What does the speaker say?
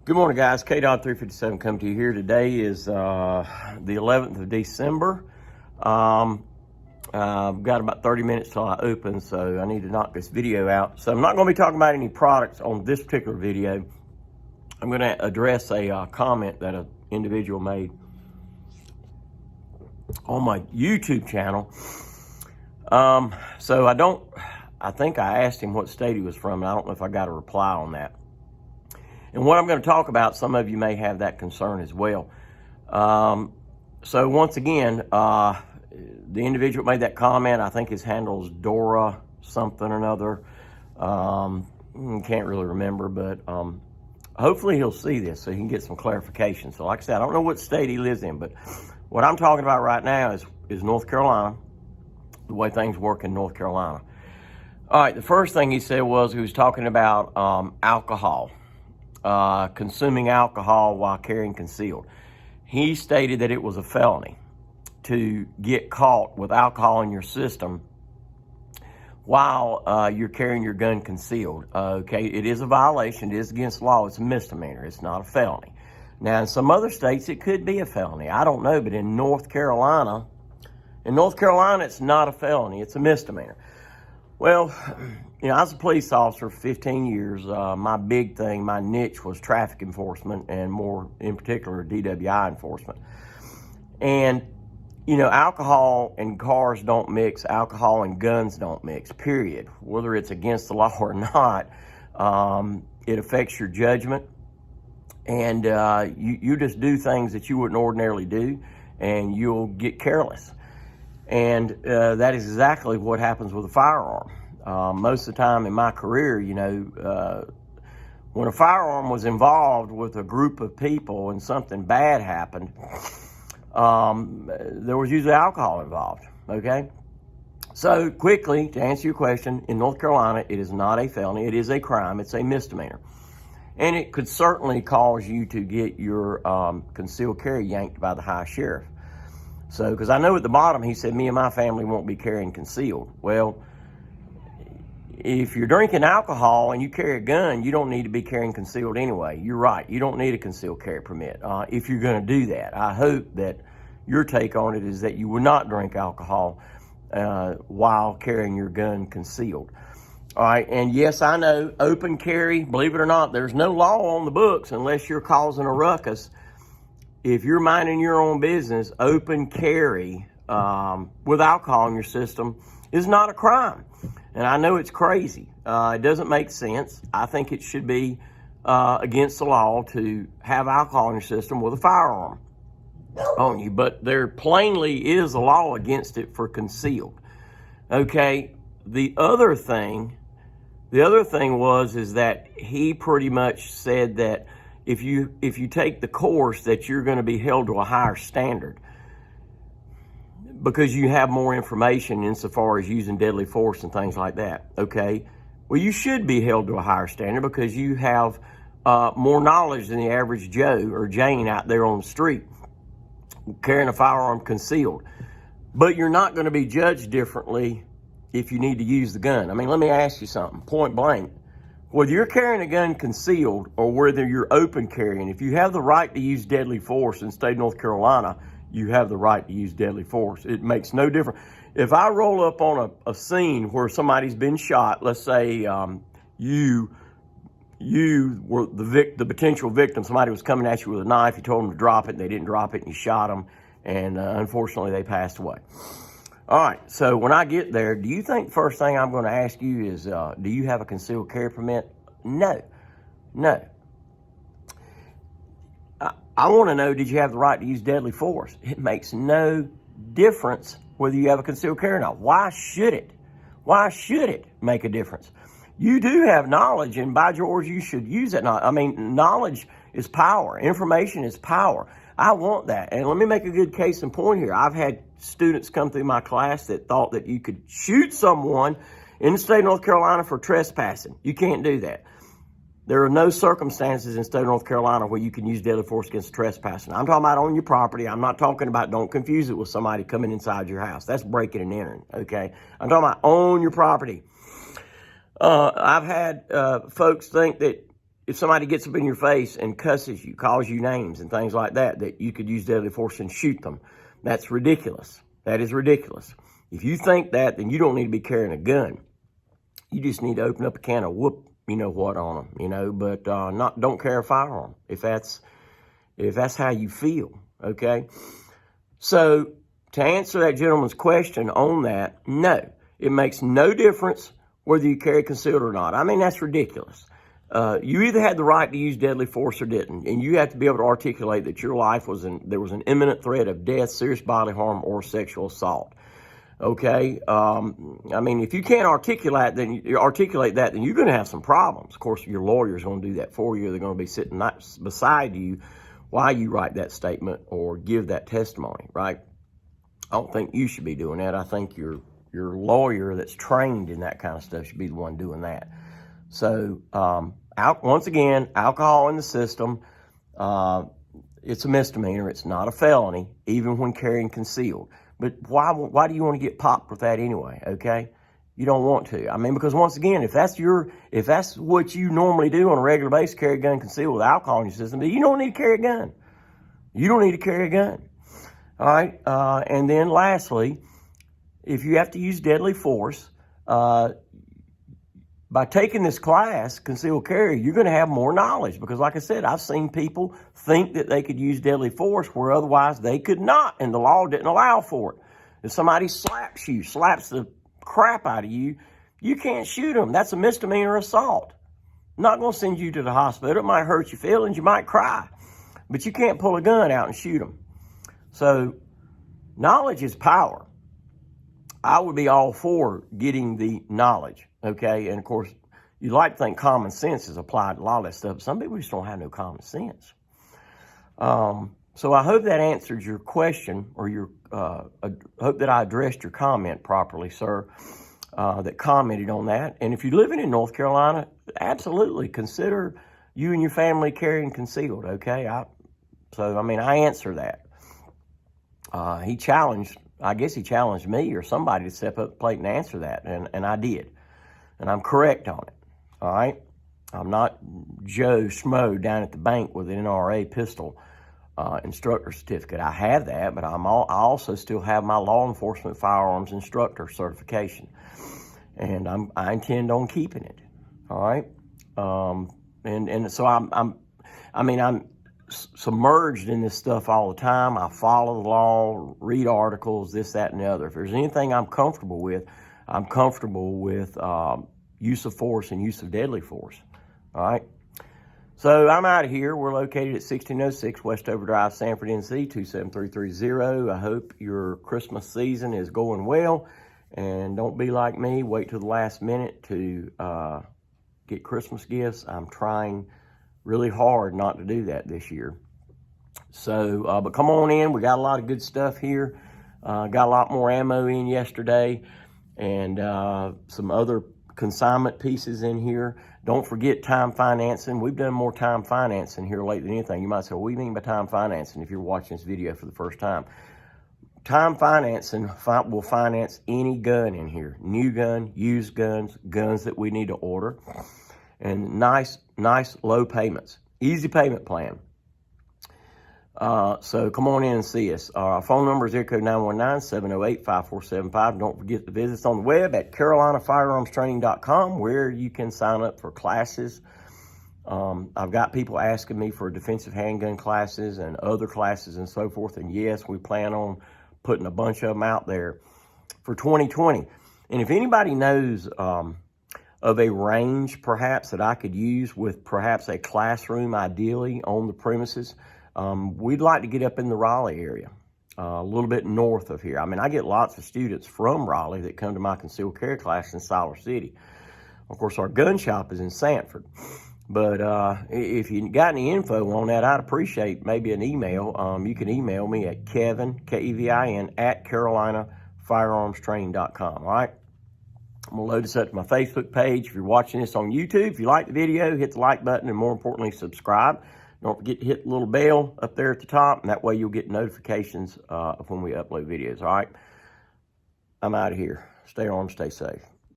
Good morning, guys. K-Dot357 coming to you here. Today is the 11th of December. I've got about 30 minutes till I open, so I need to knock this video out. So I'm not going to be talking about any products on this particular video. I'm going to address a comment that an individual made on my YouTube channel. I think I asked him what state he was from, and I don't know if I got a reply on that. And what I'm going to talk about, some of you may have that concern as well. So once again, the individual made that comment. I think his handle is Dora something or another. Can't really remember, but hopefully he'll see this so he can get some clarification. So like I said, I don't know what state he lives in, but what I'm talking about right now is North Carolina, the way things work in North Carolina. All right, the first thing he said was he was talking about alcohol. Consuming alcohol while carrying concealed. He stated that it was a felony to get caught with alcohol in your system while you're carrying your gun concealed. Okay, it is a violation. It is against the law. It's a misdemeanor. It's not a felony. Now, in some other states, it could be a felony. I don't know, but in North Carolina, it's not a felony. It's a misdemeanor. Well, you know, I was a police officer for 15 years. My big thing, my niche was traffic enforcement, and more in particular, DWI enforcement. And, you know, alcohol and cars don't mix. Alcohol and guns don't mix, period. Whether it's against the law or not, it affects your judgment. And you just do things that you wouldn't ordinarily do, and you'll get careless. And that is exactly what happens with a firearm. Most of the time in my career, you know, when a firearm was involved with a group of people and something bad happened, there was usually alcohol involved, okay? So quickly, to answer your question, in North Carolina, it is not a felony. It is a crime. It's a misdemeanor. And it could certainly cause you to get your concealed carry yanked by the high sheriff. So, because I know at the bottom, he said, me and my family won't be carrying concealed. Well, if you're drinking alcohol and you carry a gun, you don't need to be carrying concealed anyway. You're right. You don't need a concealed carry permit if you're going to do that. I hope that your take on it is that you would not drink alcohol while carrying your gun concealed. All right, and yes, I know, open carry, believe it or not, there's no law on the books unless you're causing a ruckus. If you're minding your own business, open carry with alcohol in your system is not a crime. And I know it's crazy. It doesn't make sense. I think it should be against the law to have alcohol in your system with a firearm on you. But there plainly is a law against it for concealed. Okay, the other thing is that he pretty much said that if you take the course that you're going to be held to a higher standard because you have more information insofar as using deadly force and things like that, okay? Well, you should be held to a higher standard because you have more knowledge than the average Joe or Jane out there on the street carrying a firearm concealed. But you're not going to be judged differently if you need to use the gun. I mean, let me ask you something, point blank. Whether you're carrying a gun concealed or whether you're open carrying, if you have the right to use deadly force in the state of North Carolina, you have the right to use deadly force. It makes no difference. If I roll up on a scene where somebody's been shot, let's say you were the potential victim, somebody was coming at you with a knife, you told them to drop it, and they didn't drop it, and you shot them, and unfortunately they passed away. All right, so when I get there, do you think the first thing I'm going to ask you is, do you have a concealed carry permit? No. I want to know, did you have the right to use deadly force? It makes no difference whether you have a concealed carry or not. Why should it? Why should it make a difference? You do have knowledge, and by George, you should use that knowledge. I mean, knowledge is power. Information is power. I want that. And let me make a good case in point here. I've had students come through my class that thought that you could shoot someone in the state of North Carolina for trespassing. You can't do that. There are no circumstances in the state of North Carolina where you can use deadly force against trespassing. I'm talking about on your property. I'm not talking about, don't confuse it with somebody coming inside your house. That's breaking and entering, okay? I'm talking about on your property. I've had folks think that if somebody gets up in your face and cusses you, calls you names and things like that, that you could use deadly force and shoot them. That's ridiculous. That is ridiculous. If you think that, then you don't need to be carrying a gun. You just need to open up a can of whoop, you know what, on them, you know, but don't carry a firearm if that's how you feel, okay? So to answer that gentleman's question on that, no, it makes no difference whether you carry concealed or not. I mean, that's ridiculous. You either had the right to use deadly force or didn't, and you have to be able to articulate that your life there was an imminent threat of death, serious bodily harm, or sexual assault. Okay, I mean, if you can't articulate that, then you're going to have some problems. Of course, your lawyer's going to do that for you. They're going to be sitting beside you while you write that statement or give that testimony, right? I don't think you should be doing that. I think your lawyer that's trained in that kind of stuff should be the one doing that. So, once again, alcohol in the system, it's a misdemeanor. It's not a felony, even when carrying concealed. But why do you want to get popped with that anyway, okay? You don't want to. I mean, because once again, if that's what you normally do on a regular basis, carry a gun concealed with alcohol in your system, then you don't need to carry a gun. You don't need to carry a gun. All right? And then lastly, if you have to use deadly force, by taking this class, concealed carry, you're going to have more knowledge because, like I said, I've seen people think that they could use deadly force where otherwise they could not, and the law didn't allow for it. If somebody slaps the crap out of you, you can't shoot them. That's a misdemeanor assault. I'm not going to send you to the hospital. It might hurt your feelings. You might cry, but you can't pull a gun out and shoot them. So knowledge is power. I would be all for getting the knowledge, okay? And, of course, you'd like to think common sense is applied to a lot of that stuff. Some people just don't have no common sense. So I hope that answered your question, or hope that I addressed your comment properly, sir, that commented on that. And if you're living in North Carolina, absolutely consider you and your family carrying concealed, okay? I answer that. I guess he challenged me or somebody to step up the plate and answer that, and I did. And I'm correct on it, all right? I'm not Joe Schmo down at the bank with an NRA pistol instructor certificate. I have that, but I also still have my law enforcement firearms instructor certification, and I intend on keeping it, all right? And so I'm submerged in this stuff all the time. I follow the law, read articles, this, that, and the other. If there's anything I'm comfortable with use of force and use of deadly force. All right. So I'm out of here. We're located at 1606 Westover Drive, Sanford, NC 27330. I hope your Christmas season is going well, and don't be like me. Wait till the last minute to get Christmas gifts. I'm trying really hard not to do that this year. So, but come on in. We got a lot of good stuff here. Got a lot more ammo in yesterday, and some other consignment pieces in here. Don't forget time financing. We've done more time financing here lately than anything. You might say, what do you mean by time financing if you're watching this video for the first time? Time financing will finance any gun in here. New gun, used guns, guns that we need to order. And nice low payments. Easy payment plan. So come on in and see us. Our phone number is area 919-708-5475. Don't forget to visit us on the web at carolinafirearmstraining.com, where you can sign up for classes. I've got people asking me for defensive handgun classes and other classes and so forth. And yes, we plan on putting a bunch of them out there for 2020. And if anybody knows of a range perhaps that I could use with perhaps a classroom ideally on the premises, we'd like to get up in the Raleigh area, a little bit north of here. I mean, I get lots of students from Raleigh that come to my concealed carry class in Siler City. Of course, our gun shop is in Sanford. But if you got any info on that, I'd appreciate maybe an email. You can email me at Kevin, K-E-V-I-N, at carolinafirearmstraining.com, all right? I'm going to load this up to my Facebook page. If you're watching this on YouTube, if you like the video, hit the like button, and more importantly, subscribe. Don't forget to hit the little bell up there at the top, and that way you'll get notifications of when we upload videos, all right? I'm out of here. Stay armed, stay safe.